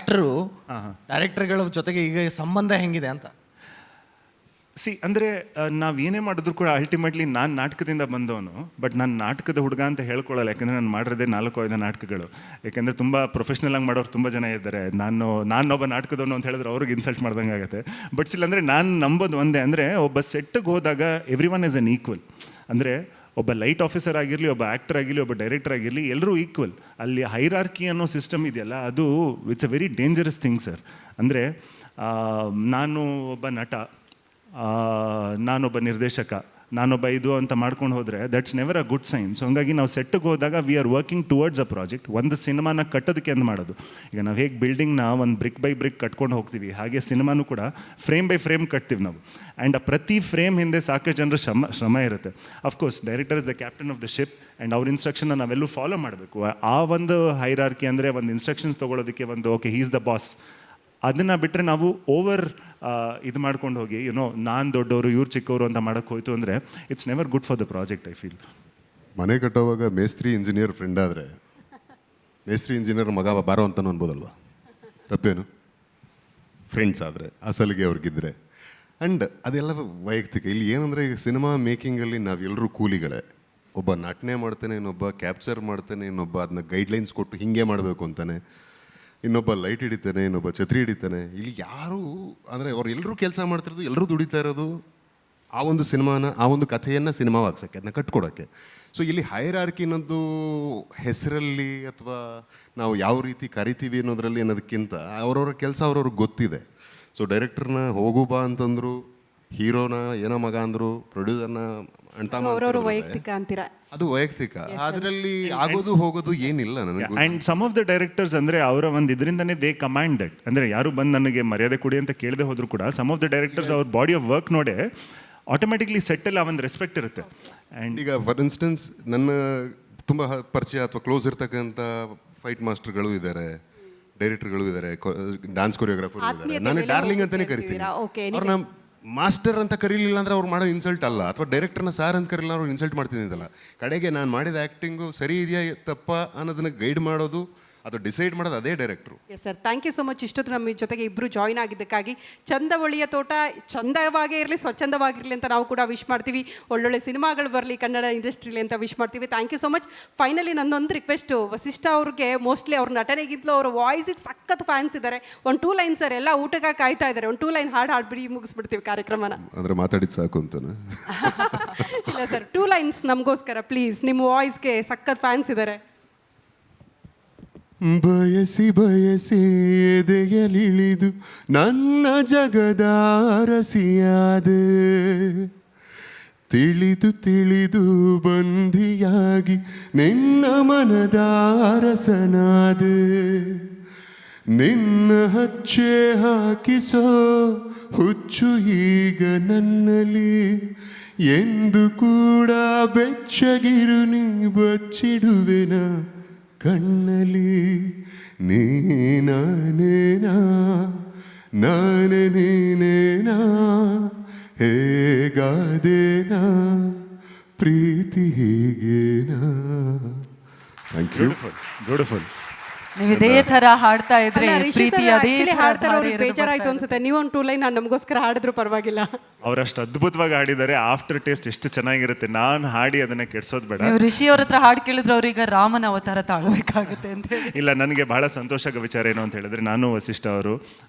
Actor ಡೈರೆಕ್ಟರ್ಗಳ ಜೊತೆಗೆ ಈಗ ಸಂಬಂಧ ಹೆಂಗಿದೆ ಅಂತ? ಅಂದರೆ ನಾವು ಏನೇ ಮಾಡಿದ್ರು ಕೂಡ ಅಲ್ಟಿಮೇಟ್ಲಿ ನಾನು ನಾಟಕದಿಂದ ಬಂದವನು, ಬಟ್ ನಾನು ನಾಟಕದ ಹುಡುಗ ಅಂತ ಹೇಳ್ಕೊಳ್ಳಲ್ಲ. ಯಾಕೆಂದರೆ ನಾನು ಮಾಡಿರೋದೇ 4-5 ನಾಟಕಗಳು. ಯಾಕೆಂದರೆ ತುಂಬ ಪ್ರೊಫೆಷ್ನಲ್ ಆಗಿ ಮಾಡೋರು ತುಂಬ ಜನ ಇದ್ದಾರೆ. ನಾನೊಬ್ಬ ನಾಟಕದವನು ಅಂತ ಹೇಳಿದ್ರೆ ಅವ್ರಿಗೆ ಇನ್ಸಲ್ಟ್ ಮಾಡ್ದಂಗೆ ಆಗುತ್ತೆ. ಬಟ್ ಸ್ಟಿಲ್ ಅಂದರೆ ನಾನು ನಂಬೋದು ಒಂದೇ, ಅಂದರೆ ಒಬ್ಬ ಸೆಟ್ಟಿಗೆ ಹೋದಾಗ every one is an equal. ಅಂದರೆ ಒಬ್ಬ ಲೈಟ್ ಆಫೀಸರ್ ಆಗಿರಲಿ, ಒಬ್ಬ ಆ್ಯಕ್ಟರ್ ಆಗಿರಲಿ, ಒಬ್ಬ ಡೈರೆಕ್ಟರ್ ಆಗಿರಲಿ, ಎಲ್ಲರೂ ಈಕ್ವಲ್. ಅಲ್ಲಿ ಹೈರಾರ್ಕಿ ಅನ್ನೋ ಸಿಸ್ಟಮ್ ಇದೆಯಲ್ಲ, ಅದು it's a very dangerous thing sir. ಅಂದರೆ ನಾನು ಒಬ್ಬ ನಟ, ನಾನೊಬ್ಬ ನಿರ್ದೇಶಕ, ನಾನೊಬ್ಬ ಇದು ಅಂತ ಮಾಡ್ಕೊಂಡು ಹೋದರೆ that's never a good sign. So ಹಂಗಾಗಿ ನಾವು ಸೆಟ್ಟಿಗೆ ಹೋದಾಗ we are working towards a project. ಒಂದು ಸಿನಿಮಾನ ಕಟ್ಟೋದಕ್ಕೆ ಅಂತ ಮಾಡೋದು. ಈಗ ನಾವು ಹೇಗೆ ಬಿಲ್ಡಿಂಗ್ನ ಒಂದು ಬ್ರಿಕ್ ಬೈ ಬ್ರಿಕ್ ಕಟ್ಕೊಂಡು ಹೋಗ್ತೀವಿ, ಹಾಗೆ ಸಿನಿಮಾನು ಕೂಡ ಫ್ರೇಮ್ ಬೈ ಫ್ರೇಮ್ ಕಟ್ತೀವಿ ನಾವು. ಆ್ಯಂಡ್ ಪ್ರತಿ ಫ್ರೇಮ್ ಹಿಂದೆ ಸಾಕಷ್ಟು ಜನರ ಶ್ರಮ ಇರುತ್ತೆ. Of course director is the captain of the ship and ಅವ್ರ ಇನ್ಸ್ಟ್ರಕ್ಷನ್ನ ನಾವೆಲ್ಲೂ ಫಾಲೋ ಮಾಡಬೇಕು. ಆ ಒಂದು ಹೈರಾರ್ಕಿ ಅಂದರೆ ಒಂದು ಇನ್ಸ್ಟ್ರಕ್ಷನ್ಸ್ ತೊಗೊಳೋದಕ್ಕೆ ಒಂದು okay he is the boss, ಅದನ್ನು ಬಿಟ್ಟರೆ ನಾವು ಓವರ್ ಇದು ಮಾಡ್ಕೊಂಡು ಹೋಗಿ ನಾನು ದೊಡ್ಡವರು ಇವ್ರು ಚಿಕ್ಕವರು ಅಂತ ಮಾಡೋಕ್ಕೆ ಹೋಯ್ತು ಅಂದರೆ it's never good for the project. I feel ಮನೆ ಕಟ್ಟೋವಾಗ ಮೇಸ್ತ್ರಿ ಇಂಜಿನಿಯರ್ ಫ್ರೆಂಡ್ ಆದರೆ ಮೇಸ್ತ್ರಿ ಇಂಜಿನಿಯರ್ ಮಗ ಬಾರೋ ಅಂತಲೂ ಅನ್ಬೋದಲ್ವ? ತಪ್ಪೇನು? ಫ್ರೆಂಡ್ಸ್ ಆದರೆ ಅಸಲಿಗೆ ಅವ್ರಿಗಿದ್ರೆ. ಆ್ಯಂಡ್ ಅದೆಲ್ಲ ವೈಯಕ್ತಿಕ. ಇಲ್ಲಿ ಏನಂದರೆ ಈಗ ಸಿನಿಮಾ ಮೇಕಿಂಗಲ್ಲಿ ನಾವೆಲ್ಲರೂ ಕೂಲಿಗಳೇ. ಒಬ್ಬ ನಟನೆ ಮಾಡ್ತಾನೆ, ಇನ್ನೊಬ್ಬ ಕ್ಯಾಪ್ಚರ್ ಮಾಡ್ತಾನೆ, ಇನ್ನೊಬ್ಬ ಅದನ್ನ ಗೈಡ್ಲೈನ್ಸ್ ಕೊಟ್ಟು ಹೀಗೆ ಮಾಡಬೇಕು ಅಂತಾನೆ, ಇನ್ನೊಬ್ಬ ಲೈಟ್ ಹಿಡಿತಾನೆ, ಇನ್ನೊಬ್ಬ ಛತ್ರಿ ಹಿಡಿತಾನೆ. ಇಲ್ಲಿ ಯಾರು ಅಂದರೆ ಅವ್ರು ಎಲ್ಲರೂ ಕೆಲಸ ಮಾಡ್ತಿರೋದು, ಎಲ್ಲರೂ ದುಡಿತಾ ಇರೋದು ಆ ಒಂದು ಸಿನಿಮಾನ, ಆ ಒಂದು ಕಥೆಯನ್ನು ಸಿನಿಮಾವಾಗ್ಸೋಕ್ಕೆ, ಅದನ್ನ ಕಟ್ಕೊಡೋಕ್ಕೆ. ಸೊ ಇಲ್ಲಿ ಹೈರಾರ್ಕಿ ಅನ್ನೋದು ಹೆಸರಲ್ಲಿ ಅಥವಾ ನಾವು ಯಾವ ರೀತಿ ಕರಿತೀವಿ ಅನ್ನೋದ್ರಲ್ಲಿ ಅನ್ನೋದಕ್ಕಿಂತ ಅವ್ರವ್ರ ಕೆಲಸ ಅವ್ರವ್ರಿಗೆ ಗೊತ್ತಿದೆ. ಸೊ ಡೈರೆಕ್ಟರ್ನ ಹೋಗು ಬಾ ಅಂತಂದ್ರು, ಹೀರೋನ ಏನೋ ಮಗ ಅಂದರು, ಪ್ರೊಡ್ಯೂಸರ್ನ ವೈಯಕ್ತಿಕ ಅಂತೀರಾ? ಅದು ವೈಯಕ್ತಿಕ. ಅದರಲ್ಲಿ ಆಗೋದು ಹೋಗೋದು ಏನಿಲ್ಲ ನನಗೆ. And some of the directors ಅಂದರೆ ಅವರ ಒಂದು ಇದರಿಂದನೇ ದೇ ಕಮಾಂಡ್ ದಟ್. ಅಂದರೆ ಯಾರು ಬಂದು ನನಗೆ ಮರ್ಯಾದೆ ಕೊಡಿ ಅಂತ ಕೇಳದೆ ಹೋದ್ರು ಕೂಡ ಸಮ್ ಆಫ್ ದ ಡೈರೆಕ್ಟರ್ಸ್ ಅವ್ರ ಬಾಡಿ ಆಫ್ ವರ್ಕ್ ನೋಡೇ ಆಟೋಮೆಟಿಕ್ಲಿ ಸೆಟ್ಟಲ್ಲಿ ಆ ಒಂದು ರೆಸ್ಪೆಕ್ಟ್ ಇರುತ್ತೆ. ಆ್ಯಂಡ್ ಈಗ ಫಾರ್ ಇನ್ಸ್ಟೆನ್ಸ್ ನನ್ನ ತುಂಬ ಪರಿಚಯ ಅಥವಾ ಕ್ಲೋಸ್ ಇರ್ತಕ್ಕಂಥ ಫೈಟ್ ಮಾಸ್ಟರ್ಗಳು ಇದ್ದಾರೆ, ಡೈರೆಕ್ಟರ್ಗಳು ಇದ್ದಾರೆ, ಡ್ಯಾನ್ಸ್ ಕೊರಿಯೋಗ್ರಾಫರ್ ಇದ್ದಾರೆ. ನಾನು ಡಾರ್ಲಿಂಗ್ ಅಂತಲೇ ಕರಿತೀನಿ ಅವ್ರನ್ನ. ಮಾಸ್ಟರ್ ಅಂತ ಕರೀಲಿಲ್ಲ ಅಂದರೆ ಅವ್ರು ಮಾಡೋ ಇನ್ಸಲ್ಟ್ ಅಲ್ಲ, ಅಥವಾ ಡೈರೆಕ್ಟರ್ನ ಸಾರ್ ಅಂತ ಕರೀಲಿಲ್ಲ ಅವ್ರು ಇನ್ಸಲ್ಟ್ ಮಾಡ್ತಿದ್ದಿದ್ದಲ್ಲ. ಕಡೆಗೆ ನಾನು ಮಾಡಿದ ಆ್ಯಕ್ಟಿಂಗು ಸರಿ ಇದೆಯಾ ತಪ್ಪ ಅನ್ನೋದನ್ನ ಗೈಡ್ ಮಾಡೋದು ಅಥವಾ ಡಿಸೈಡ್ ಮಾಡೋದು ಅದೇ director. Yes sir, thank you so much. ಇಷ್ಟೊತ್ತು ನಮ್ಮ ಜೊತೆಗೆ ಇಬ್ಬರು ಜಾಯ್ನ್ ಆಗಿದ್ದಕ್ಕಾಗಿ. ಚಂದವಳ್ಳಿಯ ತೋಟ ಚಂದವಾಗೇ ಇರಲಿ, ಸ್ವಚ್ಛಂದವಾಗಿರಲಿ ಅಂತ ನಾವು ಕೂಡ ವಿಶ್ ಮಾಡ್ತೀವಿ. ಒಳ್ಳೊಳ್ಳೆ ಸಿನಿಮಾಗಳು ಬರಲಿ ಕನ್ನಡ ಇಂಡಸ್ಟ್ರಿಲಿ ಅಂತ ವಿಶ್ ಮಾಡ್ತೀವಿ. Thank you so much. Finally ನನ್ನೊಂದು ರಿಕ್ವೆಸ್ಟು, ವಸಿಷ್ಠ ಅವ್ರಿಗೆ ಮೋಸ್ಟ್ಲಿ ಅವ್ರ ನಟನೆಗಿಂತಲೂ ಅವ್ರ ವಾಯ್ಸಿಗೆ ಸಖತ್ ಫ್ಯಾನ್ಸ್ ಇದ್ದಾರೆ. ಒಂದು 2 ಲೈನ್ ಸರ್, ಎಲ್ಲ ಊಟಕ್ಕೆ ಕಾಯ್ತಾ ಇದ್ದಾರೆ, ಒಂದು 2 ಲೈನ್ ಹಾಡ್ಬಿಡಿ ಮುಗಿಸ್ಬಿಡ್ತೀವಿ ಕಾರ್ಯಕ್ರಮನ. ಅಂದರೆ ಮಾತಾಡಿದ್ದು ಸಾಕು ಅಂತಾನೆ? ಇಲ್ಲ ಸರ್, 2 ಲೈನ್ಸ್ ನಮಗೋಸ್ಕರ ಪ್ಲೀಸ್. ನಿಮ್ಮ ವಾಯ್ಸ್ಗೆ ಸಖತ್ ಫ್ಯಾನ್ಸ್ ಇದ್ದಾರೆ. ಬಯಸಿ ಬಯಸಿ ಎದೆಯಲಿಳಿದು ನನ್ನ ಜಗದ ಅರಸಿಯಾದೆ, ತಿಳಿದು ತಿಳಿದು ಬಂಧಿಯಾಗಿ ನಿನ್ನ ಮನದ ಅರಸನಾದೆ, ನಿನ್ನ ಹಚ್ಚೆ ಹಾಕಿಸೋ ಹುಚ್ಚು ಈಗ ನನ್ನಲ್ಲಿ, ಎಂದು ಕೂಡ ಬೆಚ್ಚಗಿರು ನೀ ಬಚ್ಚಿಡುವೆನ ಕಣ್ಣಲಿ, ನೀನೇನಾ ನಾನೇ ನೀನೇನಾ, ಹೇಗಾದೇನಾ ಪ್ರೀತಿ ಹೀಗೇನಾ. Thank you. ಬ್ಯೂಟಿಫುಲ್. ನೀವು ಇದೇ ತರ ಹಾಡ್ತಾ ಇದ್ರೆ ಬೇಜಾರಾಯ್ತು ಅನ್ಸುತ್ತೆ. ನೀವು ಒಂದು 2 ಲೈನ್ ನಮಗೋಸ್ಕರ ಹಾಡಿದ್ರು ಪರವಾಗಿಲ್ಲ. ಅವರಷ್ಟು ಅದ್ಭುತವಾಗಿ ಹಾಡಿದ್ದಾರೆ. ಆಫ್ಟರ್ ಟೇಸ್ಟ್ ಎಷ್ಟು ಚೆನ್ನಾಗಿರುತ್ತೆ. ನಾನು ಹಾಡಿ ಅದನ್ನ ಕೆಡ್ಸೋದು ಬೇಡ. ನೀವು ರಿಷಿ ಅವ್ರ ಹತ್ರ ಹಾಡು ಕೇಳಿದ್ರೆ ಅವ್ರೀಗ ರಾಮನ ಅವತಾರ ತಾಳ್ಬೇಕಾಗುತ್ತೆ ಅಂತ. ಇಲ್ಲ, ನನಗೆ ಬಹಳ ಸಂತೋಷದ ವಿಚಾರ ಏನು ಅಂತ ಹೇಳಿದ್ರೆ, ನಾನು ವಸಿಷ್ಠ ಅವರು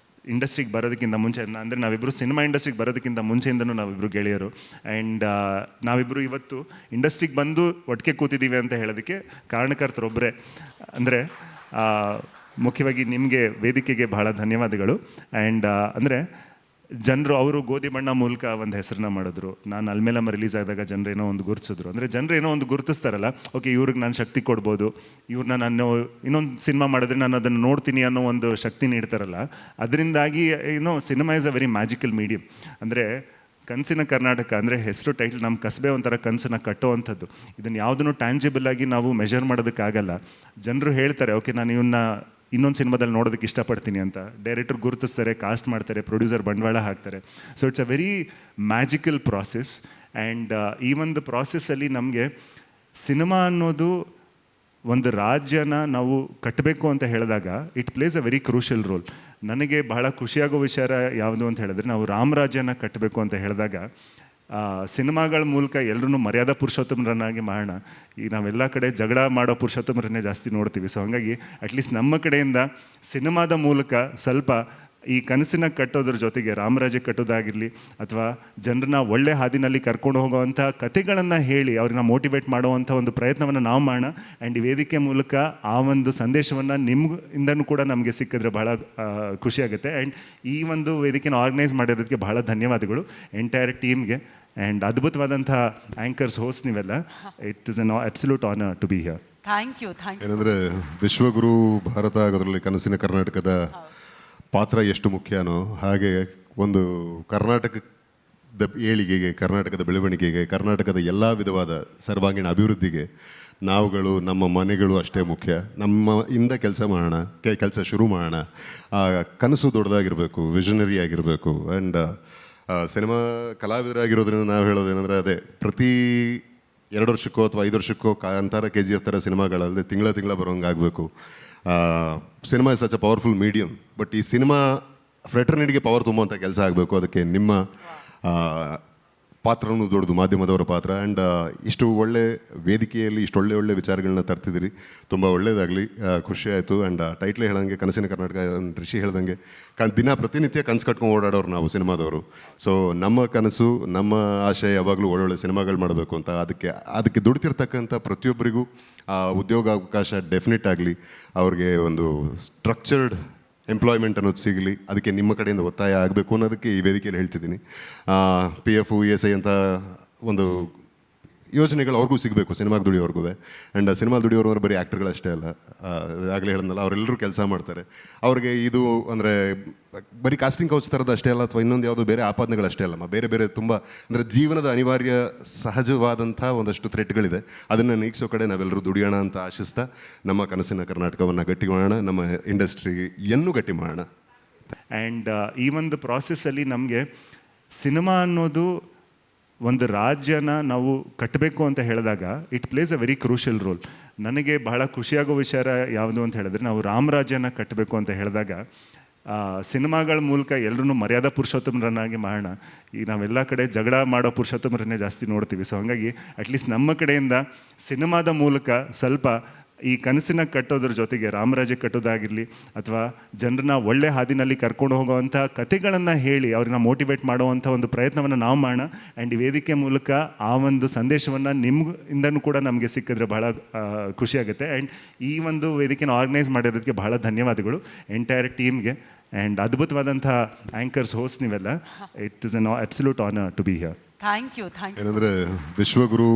ಇಂಡಸ್ಟ್ರಿಗೆ ಬರೋದಕ್ಕಿಂತ ಮುಂಚೆ, ಅಂದರೆ ನಾವಿಬ್ಬರು ಸಿನಿಮಾ ಇಂಡಸ್ಟ್ರಿಗೆ ಬರೋದಕ್ಕಿಂತ ಮುಂಚೆಯಿಂದನೂ ನಾವಿಬ್ಬರು ಗೆಳೆಯರು. ಆ್ಯಂಡ್ ನಾವಿಬ್ಬರು ಇವತ್ತು ಇಂಡಸ್ಟ್ರಿಗೆ ಬಂದು ಒಟ್ಟಿಗೆ ಕೂತಿದ್ದೀವಿ ಅಂತ ಹೇಳೋದಕ್ಕೆ ಕಾರಣಕರ್ತರೊಬ್ಬರೇ. ಅಂದರೆ ಮುಖ್ಯವಾಗಿ ನಿಮಗೆ ವೇದಿಕೆಗೆ ಬಹಳ ಧನ್ಯವಾದಗಳು. ಆ್ಯಂಡ್ ಅಂದರೆ ಜನರು ಅವರು ಗೋಧಿ ಬಣ್ಣ ಮೂಲಕ ಒಂದು ಹೆಸರನ್ನ ಮಾಡಿದ್ರು. ನಾನು ಅಲ್ಮೇಲಮ್ಮ ರಿಲೀಸ್ ಆದಾಗ ಜನರೇನೋ ಒಂದು ಗುರುತಿಸಿದ್ರು. ಅಂದರೆ ಜನರೇನೋ ಒಂದು ಗುರುತಿಸ್ತಾರಲ್ಲ, ಓಕೆ ಇವ್ರಿಗೆ ನಾನು ಶಕ್ತಿ ಕೊಡ್ಬೋದು, ಇವ್ರನ್ನ ನಾನು ಇನ್ನೊಂದು ಸಿನಿಮಾ ಮಾಡಿದ್ರೆ ನಾನು ಅದನ್ನು ನೋಡ್ತೀನಿ ಅನ್ನೋ ಒಂದು ಶಕ್ತಿ ನೀಡ್ತಾರಲ್ಲ. ಅದರಿಂದಾಗಿ cinema is a very magical medium. ಅಂದರೆ ಕನಸಿನ ಕರ್ನಾಟಕ ಅಂದರೆ ಹೆಸರು ಟೈಟ್ಲ್, ನಮ್ಮ ಕಸಬೆ ಒಂಥರ ಕನಸನ್ನು ಕಟ್ಟೋವಂಥದ್ದು. ಇದನ್ನು ಯಾವುದನ್ನು ಟ್ಯಾಂಜಿಬಲ್ ಆಗಿ ನಾವು ಮೆಷರ್ ಮಾಡೋದಕ್ಕಾಗಲ್ಲ. ಜನರು ಹೇಳ್ತಾರೆ ಓಕೆ ನಾನು ಇವನ್ನ ಇನ್ನೊಂದು ಸಿನಿಮಾದಲ್ಲಿ ನೋಡೋದಕ್ಕೆ ಇಷ್ಟಪಡ್ತೀನಿ ಅಂತ. ಡೈರೆಕ್ಟರ್ ಗುರುತಿಸ್ತಾರೆ, ಕಾಸ್ಟ್ ಮಾಡ್ತಾರೆ, ಪ್ರೊಡ್ಯೂಸರ್ ಬಂಡವಾಳ ಹಾಕ್ತಾರೆ. So it's a very magical process. And ಈ ಒಂದು ಪ್ರಾಸೆಸ್ಸಲ್ಲಿ ನಮಗೆ ಸಿನಿಮಾ ಅನ್ನೋದು ಒಂದು ರಾಜ್ಯನ ನಾವು ಕಟ್ಟಬೇಕು ಅಂತ ಹೇಳಿದಾಗ it place a very crucial role. ನನಗೆ ಬಹಳ ಖುಷಿಯಾಗೋ ವಿಚಾರ ಯಾವುದು ಅಂತ ಹೇಳಿದ್ರೆ, ನಾವು ರಾಮರಾಜ್ಯನ ಕಟ್ಟಬೇಕು ಅಂತ ಹೇಳಿದಾಗ ಸಿನಿಮಾಗಳ ಮೂಲಕ ಎಲ್ಲರೂ ಮರ್ಯಾದಾ ಪುರುಷೋತ್ತಮರನ್ನಾಗಿ ಮಾಡೋಣ. ಈಗ ನಾವೆಲ್ಲ ಕಡೆ ಜಗಳ ಮಾಡೋ ಪುರುಷೋತ್ತಮರನ್ನೇ ಜಾಸ್ತಿ ನೋಡ್ತೀವಿ. ಸೊ ಹಾಗಾಗಿ ಅಟ್ಲೀಸ್ಟ್ ನಮ್ಮ ಕಡೆಯಿಂದ ಸಿನಿಮಾದ ಮೂಲಕ ಸ್ವಲ್ಪ ಈ ಕನಸಿನ ಕಟ್ಟೋದ್ರ ಜೊತೆಗೆ ರಾಮರಾಜ್ಯ ಕಟ್ಟೋದಾಗಿರಲಿ ಅಥವಾ ಜನರನ್ನ ಒಳ್ಳೆ ಹಾದಿನಲ್ಲಿ ಕರ್ಕೊಂಡು ಹೋಗೋವಂಥ ಕಥೆಗಳನ್ನು ಹೇಳಿ ಅವ್ರನ್ನ ಮೋಟಿವೇಟ್ ಮಾಡುವಂಥ ಒಂದು ಪ್ರಯತ್ನವನ್ನು ನಾವು ಮಾಡೋಣ. ಆ್ಯಂಡ್ ಈ ವೇದಿಕೆ ಮೂಲಕ ಆ ಒಂದು ಸಂದೇಶವನ್ನು ನಿಮ್ಮಿಂದನೂ ಕೂಡ ನಮಗೆ ಸಿಕ್ಕಿದ್ರೆ ಬಹಳ ಖುಷಿಯಾಗುತ್ತೆ. ಆ್ಯಂಡ್ ಈ ಒಂದು ವೇದಿಕೆನ ಆರ್ಗನೈಸ್ ಮಾಡಿರೋದಕ್ಕೆ ಬಹಳ ಧನ್ಯವಾದಗಳು ಎಂಟೈರ್ ಟೀಮ್ಗೆ. ಆ್ಯಂಡ್ ಅದ್ಭುತವಾದಂಥ ಆ್ಯಂಕರ್ಸ್ ಹೋಸ್ಟ್ ನೀವೆಲ್ಲ. It is an absolute honour to be here. Thank you. ಏನಂದರೆ ವಿಶ್ವಗುರು ಭಾರತ ಆಗೋದ್ರಲ್ಲಿ ಕನಸಿನ ಕರ್ನಾಟಕದ ಪಾತ್ರ ಎಷ್ಟು ಮುಖ್ಯನೋ ಹಾಗೆ ಒಂದು ಕರ್ನಾಟಕದ ಏಳಿಗೆಗೆ, ಕರ್ನಾಟಕದ ಬೆಳವಣಿಗೆಗೆ, ಕರ್ನಾಟಕದ ಎಲ್ಲ ವಿಧವಾದ ಸರ್ವಾಂಗೀಣ ಅಭಿವೃದ್ಧಿಗೆ ನಾವುಗಳು, ನಮ್ಮ ಮನೆಗಳು ಅಷ್ಟೇ ಮುಖ್ಯ. ನಮ್ಮಿಂದ ಕೆಲಸ ಮಾಡೋಣ, ಕೆಲಸ ಶುರು ಮಾಡೋಣ. ಕನಸು ದೊಡ್ಡದಾಗಿರಬೇಕು, ವಿಷನರಿ ಆಗಿರಬೇಕು. ಆ್ಯಂಡ್ ಸಿನಿಮಾ ಕಲಾವಿದರಾಗಿರೋದ್ರಿಂದ ನಾವು ಹೇಳೋದೇನೆಂದರೆ ಅದೇ ಪ್ರತಿ 2 ವರ್ಷಕ್ಕೋ ಅಥವಾ 5 ವರ್ಷಕ್ಕೋ ಕಾಂತಾರ KGF ಥರ ಸಿನಿಮಾಗಳಲ್ಲದೆ ತಿಂಗಳ ಬರೋಂಗಾಗಬೇಕು. Cinema is such a powerful medium. But ಈ ಸಿನಿಮಾ ಫ್ರೆಟರ್ನಿಟಿಗೆ ಪವರ್ ತುಂಬುವಂಥ ಕೆಲಸ ಆಗಬೇಕು. ಅದಕ್ಕೆ ನಿಮ್ಮ ಪಾತ್ರನೂ ದೊಡ್ಡದು, ಮಾಧ್ಯಮದವರ ಪಾತ್ರ. ಆ್ಯಂಡ್ ಇಷ್ಟು ಒಳ್ಳೆ ವೇದಿಕೆಯಲ್ಲಿ ಇಷ್ಟು ಒಳ್ಳೆ ವಿಚಾರಗಳನ್ನ ತರ್ತಿದ್ದೀರಿ. ತುಂಬ ಒಳ್ಳೆಯದಾಗಲಿ, ಖುಷಿ ಆಯಿತು. ಆ್ಯಂಡ್ ಟೈಟ್ಲೇ ಹೇಳ್ದಂಗೆ ಕನಸಿನ ಕರ್ನಾಟಕ, ಋಷಿ ಹೇಳ್ದಂಗೆ ಪ್ರತಿನಿತ್ಯ ಕನಸು ಕಟ್ಕೊಂಡು ಓಡಾಡೋರು ನಾವು ಸಿನಿಮಾದವರು. ಸೊ ನಮ್ಮ ಕನಸು, ನಮ್ಮ ಆಶಯ ಯಾವಾಗಲೂ ಒಳ್ಳೊಳ್ಳೆ ಸಿನಿಮಾಗಳು ಮಾಡಬೇಕು ಅಂತ. ಅದಕ್ಕೆ ದುಡ್ತಿರ್ತಕ್ಕಂಥ ಪ್ರತಿಯೊಬ್ಬರಿಗೂ ಉದ್ಯೋಗಾವಕಾಶ ಡೆಫಿನೆಟ್ ಆಗಲಿ, ಅವ್ರಿಗೆ ಒಂದು ಸ್ಟ್ರಕ್ಚರ್ಡ್ ಎಂಪ್ಲಾಯ್ಮೆಂಟ್ ಅನ್ನೋದು ಸಿಗಲಿ. ಅದಕ್ಕೆ ನಿಮ್ಮ ಕಡೆಯಿಂದ ಒತ್ತಾಯ ಆಗಬೇಕು ಅನ್ನೋದಕ್ಕೆ ಈ ವೇದಿಕೆಯಲ್ಲಿ ಹೇಳ್ತಿದ್ದೀನಿ. PF ESI ಅಂತ ಒಂದು ಯೋಜನೆಗಳು ಅವ್ರಿಗೂ ಸಿಗಬೇಕು, ಸಿನಿಮಾಗೆ ದುಡಿಯೋರ್ಗೂ. ಆ್ಯಂಡ್ ಸಿನಿಮಾ ದುಡಿಯೋರು ಬರೀ ಆ್ಯಕ್ಟರ್ಗಳಷ್ಟೇ ಅಲ್ಲ, ಆಗಲೇ ಹೇಳಿದ್ನಲ್ಲ, ಅವರೆಲ್ಲರೂ ಕೆಲಸ ಮಾಡ್ತಾರೆ. ಅವ್ರಿಗೆ ಇದು ಅಂದರೆ ಬರೀ ಕಾಸ್ಟಿಂಗ್ ಕೌಚ್ ಥರದ್ದು ಅಷ್ಟೇ ಅಲ್ಲ, ಅಥವಾ ಇನ್ನೊಂದು ಯಾವುದೋ ಬೇರೆ ಆಪಾದನೆಗಳಷ್ಟೇ ಅಲ್ಲಮ್ಮ, ಬೇರೆ ತುಂಬ ಅಂದರೆ ಜೀವನದ ಅನಿವಾರ್ಯ ಸಹಜವಾದಂಥ ಒಂದಷ್ಟು ಥ್ರೆಟ್ಗಳಿದೆ. ಅದನ್ನು ನೀಗಿಸೋ ಕಡೆ ನಾವೆಲ್ಲರೂ ದುಡಿಯೋಣ ಅಂತ ಆಶಿಸ್ತಾ ನಮ್ಮ ಕನಸಿನ ಕರ್ನಾಟಕವನ್ನು ಗಟ್ಟಿ ಮಾಡೋಣ, ನಮ್ಮ ಇಂಡಸ್ಟ್ರಿಯನ್ನು ಗಟ್ಟಿ ಮಾಡೋಣ. ಆ್ಯಂಡ್ ಈ ಒಂದು ಪ್ರಾಸೆಸ್ಸಲ್ಲಿ ನಮಗೆ ಸಿನಿಮಾ ಅನ್ನೋದು ಒಂದು ರಾಜ್ಯನ ನಾವು ಕಟ್ಟಬೇಕು ಅಂತ ಹೇಳಿದಾಗ it place a very crucial role. ನನಗೆ ಬಹಳ ಖುಷಿಯಾಗೋ ವಿಚಾರ ಯಾವುದು ಅಂತ ಹೇಳಿದ್ರೆ, ನಾವು ರಾಮರಾಜ್ಯನ ಕಟ್ಟಬೇಕು ಅಂತ ಹೇಳಿದಾಗ ಸಿನಿಮಾಗಳ ಮೂಲಕ ಎಲ್ಲರೂ ಮರ್ಯಾದಾ ಪುರುಷೋತ್ತಮರನ್ನಾಗಿ ಮಾಡೋಣ. ಈಗ ನಾವೆಲ್ಲ ಕಡೆ ಜಗಳ ಮಾಡೋ ಪುರುಷೋತ್ತಮರನ್ನೇ ಜಾಸ್ತಿ ನೋಡ್ತೀವಿ. ಸೊ ಹಾಗಾಗಿ ಅಟ್ಲೀಸ್ಟ್ ನಮ್ಮ ಕಡೆಯಿಂದ ಸಿನಿಮಾದ ಮೂಲಕ ಸ್ವಲ್ಪ ಈ ಕನಸಿನ ಕಟ್ಟೋದ್ರ ಜೊತೆಗೆ ರಾಮರಾಜ್ಯ ಕಟ್ಟೋದಾಗಿರಲಿ ಅಥವಾ ಜನರನ್ನ ಒಳ್ಳೆ ಹಾದಿನಲ್ಲಿ ಕರ್ಕೊಂಡು ಹೋಗೋವಂಥ ಕಥೆಗಳನ್ನು ಹೇಳಿ ಅವ್ರನ್ನ ಮೋಟಿವೇಟ್ ಮಾಡುವಂಥ ಒಂದು ಪ್ರಯತ್ನವನ್ನು ನಾವು ಮಾಡೋಣ. ಆ್ಯಂಡ್ ಈ ವೇದಿಕೆ ಮೂಲಕ ಆ ಒಂದು ಸಂದೇಶವನ್ನು ನಿಮ್ಮಿಂದನೂ ಕೂಡ ನಮಗೆ ಸಿಕ್ಕಿದ್ರೆ ಬಹಳ ಖುಷಿಯಾಗುತ್ತೆ. ಆ್ಯಂಡ್ ಈ ಒಂದು ವೇದಿಕೆನ ಆರ್ಗನೈಸ್ ಮಾಡಿರೋದಕ್ಕೆ ಬಹಳ ಧನ್ಯವಾದಗಳು ಎಂಟೈರ್ ಟೀಮ್ಗೆ. ಆ್ಯಂಡ್ ಅದ್ಭುತವಾದಂಥ ಆ್ಯಂಕರ್ಸ್ ಹೋಸ್ಟ್ ನೀವೆಲ್ಲ. It is an absolute honour to be here. Thank you. ಏನಂದರೆ ವಿಶ್ವಗುರು